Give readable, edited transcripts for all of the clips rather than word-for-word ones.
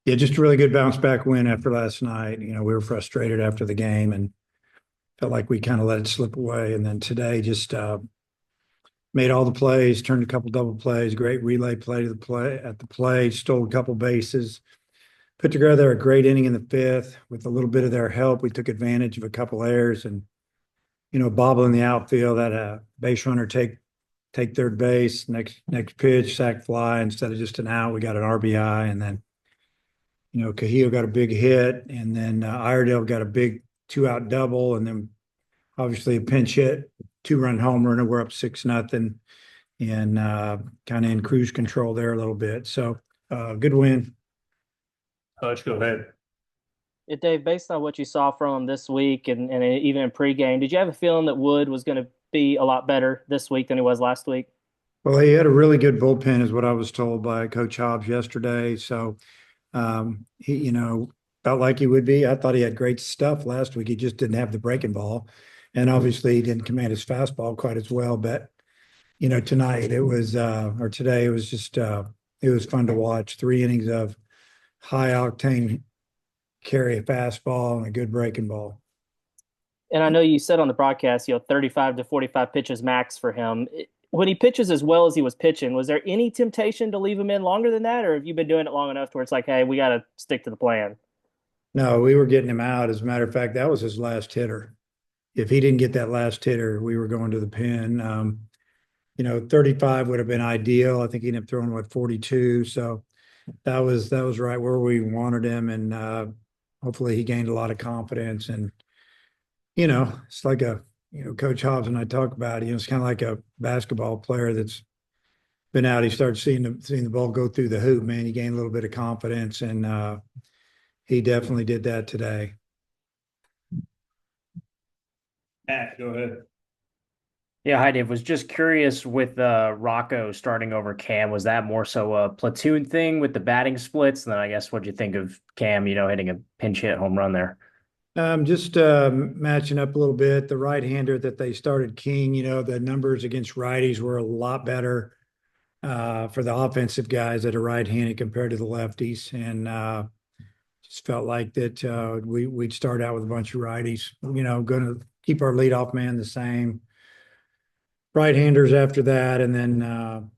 Yeah, just a really good bounce back win after last night. We were frustrated after the game and felt like we kind of let it slip away. And then today just made all the plays, turned a couple double plays, great relay play to the play at the play, stole a couple bases, put together a great inning in the fifth with a little bit of their help. We took advantage of a couple errors and, bobble in the outfield, that base runner take third base, next pitch, sac fly instead of just an out. We got an RBI, and then Cahillo got a big hit, and then Iredale got a big 2-out double, and then obviously a pinch hit, 2-run homer, and we're up 6-0, and kind of in cruise control there a little bit. So good win. Coach, go ahead. Yeah, Dave, based on what you saw from him this week and even in pregame, did you have a feeling that Wood was going to be a lot better this week than he was last week? Well, he had a really good bullpen, is what I was told by Coach Hobbs yesterday. So he, felt like he would be. I thought he had great stuff last week. He just didn't have the breaking ball. And obviously he didn't command his fastball quite as well. But, tonight it was, or today it was just, it was fun to watch. 3 innings of high octane carry, a fastball and a good breaking ball. And I know you said on the broadcast, 35 to 45 pitches max for him. When he pitches as well as he was pitching, was there any temptation to leave him in longer than that? Or have you been doing it long enough to where it's like, hey, we got to stick to the plan? No, we were getting him out. As a matter of fact, that was his last hitter. If he didn't get that last hitter, we were going to the pen. 35 would have been ideal. I think he ended up throwing 42. So that was right where we wanted him. And hopefully he gained a lot of confidence. And, it's like Coach Hobbs and I talk about, it's kind of like a basketball player that's been out. He starts seeing the ball go through the hoop, man. He gained a little bit of confidence, and he definitely did that today. Matt, go ahead. Yeah, hi Dave. Was just curious with Rocco starting over Cam. Was that more so a platoon thing with the batting splits? And then I guess what'd you think of Cam, hitting a pinch hit home run there? Just matching up a little bit. The right-hander that they started King, the numbers against righties were a lot better for the offensive guys that are right-handed compared to the lefties. And just felt like that we'd start out with a bunch of righties, going to keep our leadoff man the same. Right-handers after that, and then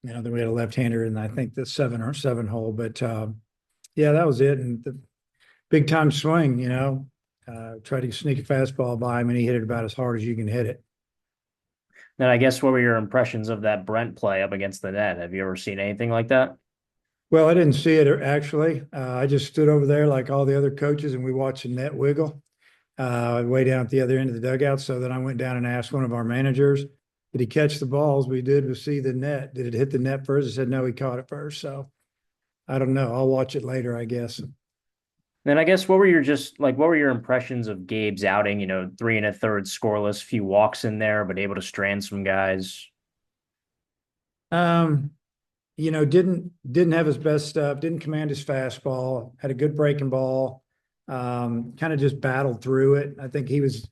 we had a left-hander in, I think, the 7 hole. But yeah, that was it. And the big time swing, tried to sneak a fastball by him, and he hit it about as hard as you can hit it. Then I guess what were your impressions of that Brent play up against the net? Have you ever seen anything like that? Well, I didn't see it actually. I just stood over there like all the other coaches, and we watched the net wiggle way down at the other end of the dugout. So then I went down and asked one of our managers, did he catch the balls? We did was see the net. Did it hit the net first? He said, no, he caught it first. So I don't know. I'll watch it later, I guess. Then I guess what were your impressions of Gabe's outing? 3 1/3 scoreless, few walks in there, but able to strand some guys. Didn't have his best stuff, didn't command his fastball, had a good breaking ball, kind of just battled through it. I think he was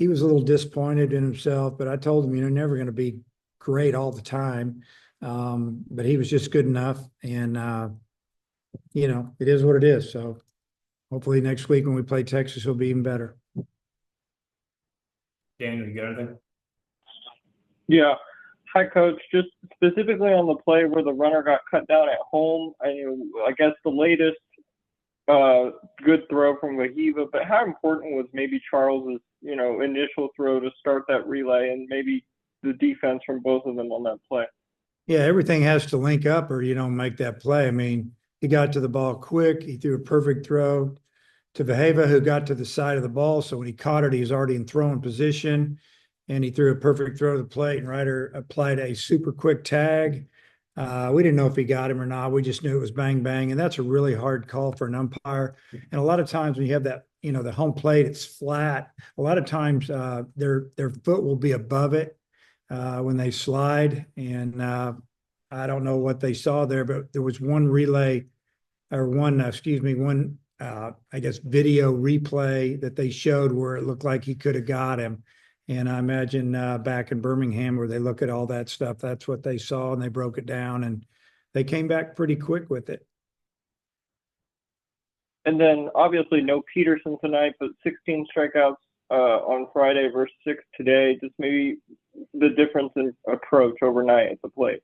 a little disappointed in himself, but I told him, never going to be great all the time. But he was just good enough, and it is what it is. So hopefully next week when we play Texas, he'll be even better. Daniel, you got anything? Yeah. Hi, Coach. Just specifically on the play where the runner got cut down at home, I guess the latest good throw from Wahiva, but how important was maybe Charles's, initial throw to start that relay and maybe the defense from both of them on that play? Yeah, everything has to link up or you don't make that play. I mean, he got to the ball quick. He threw a perfect throw to Vaheva, who got to the side of the ball. So when he caught it, he was already in throwing position, and he threw a perfect throw to the plate, and Ryder applied a super quick tag. We didn't know if he got him or not. We just knew it was bang, bang. And that's a really hard call for an umpire. And a lot of times when you have that, the home plate, it's flat. A lot of times their foot will be above it when they slide. And I don't know what they saw there, but there was one relay or one, I guess, video replay that they showed where it looked like he could have got him. And I imagine back in Birmingham where they look at all that stuff, that's what they saw, and they broke it down, and they came back pretty quick with it. And then obviously no Peterson tonight, but 16 strikeouts on Friday versus 6 today. Just maybe the difference in approach overnight at the plate.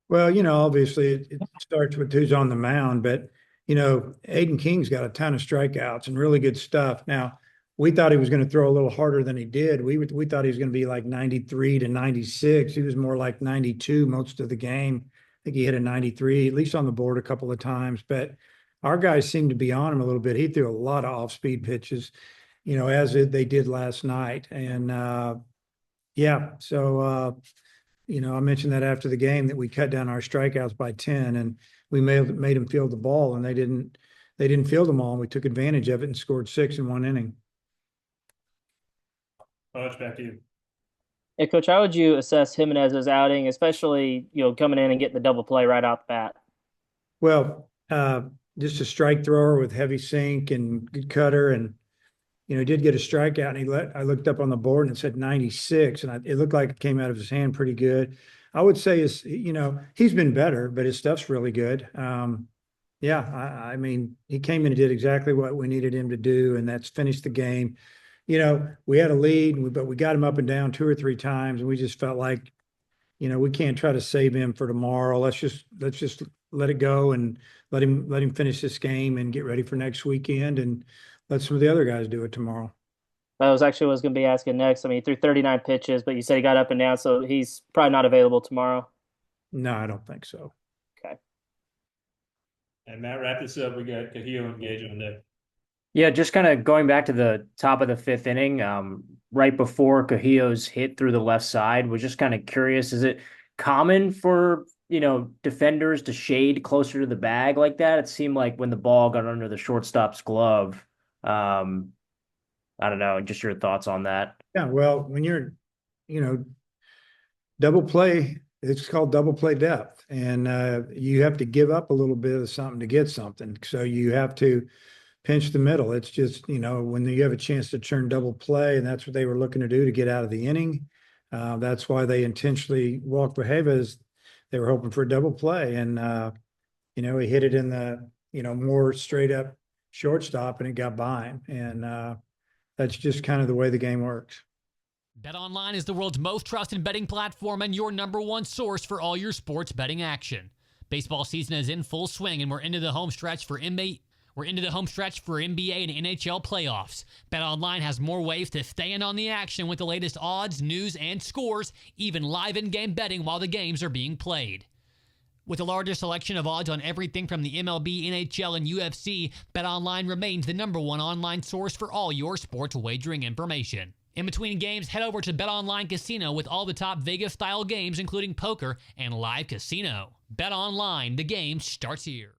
Well, obviously it starts with who's on the mound, but Aiden King's got a ton of strikeouts and really good stuff. Now, we thought he was going to throw a little harder than he did. We thought he was going to be like 93 to 96. He was more like 92 most of the game. I think he hit a 93, at least on the board a couple of times. But our guys seemed to be on him a little bit. He threw a lot of off-speed pitches, as they did last night. And yeah, so I mentioned that after the game that we cut down our strikeouts by 10, and we made them field the ball, and they didn't field them all. And we took advantage of it and scored 6 in 1 inning. Hutch, back to you. Hey, Coach, how would you assess Jimenez's outing, especially coming in and getting the double play right out the bat? Well, just a strike thrower with heavy sink and good cutter, and he did get a strikeout. And I looked up on the board and it said 96, and it looked like it came out of his hand pretty good. I would say he's been better, but his stuff's really good. Yeah, I mean, he came in and did exactly what we needed him to do, and that's finish the game. We had a lead, but we got him up and down 2 or 3 times, and we just felt like, we can't try to save him for tomorrow. Let's just let it go and let him finish this game and get ready for next weekend, and let some of the other guys do it tomorrow. That was actually what I was going to be asking next. I mean, he threw 39 pitches, but you said he got up and down, so he's probably not available tomorrow. No, I don't think so. Okay. And Matt, wrap this up. We got Cahillo and Gage on deck. Yeah, just kind of going back to the top of the 5th inning, right before Cahillo's hit through the left side, was just kind of curious. Is it common for, defenders to shade closer to the bag like that? It seemed like when the ball got under the shortstop's glove, I don't know, just your thoughts on that. Yeah, well, when you're, double play, it's called double play depth, and you have to give up a little bit of something to get something. So you have to pinch the middle. It's just, when you have a chance to turn double play, and that's what they were looking to do to get out of the inning. That's why they intentionally walked Behavas. They were hoping for a double play, and he hit it in the more straight up shortstop, and it got by him. And that's just kind of the way the game works. BetOnline is the world's most trusted betting platform and your #1 source for all your sports betting action. Baseball season is in full swing, and we're into the home stretch for NBA and NHL playoffs. BetOnline has more ways to stay in on the action with the latest odds, news, and scores, even live in-game betting while the games are being played. With the largest selection of odds on everything from the MLB, NHL, and UFC, BetOnline remains the #1 online source for all your sports wagering information. In between games, head over to BetOnline Casino with all the top Vegas-style games, including poker and live casino. BetOnline, the game starts here.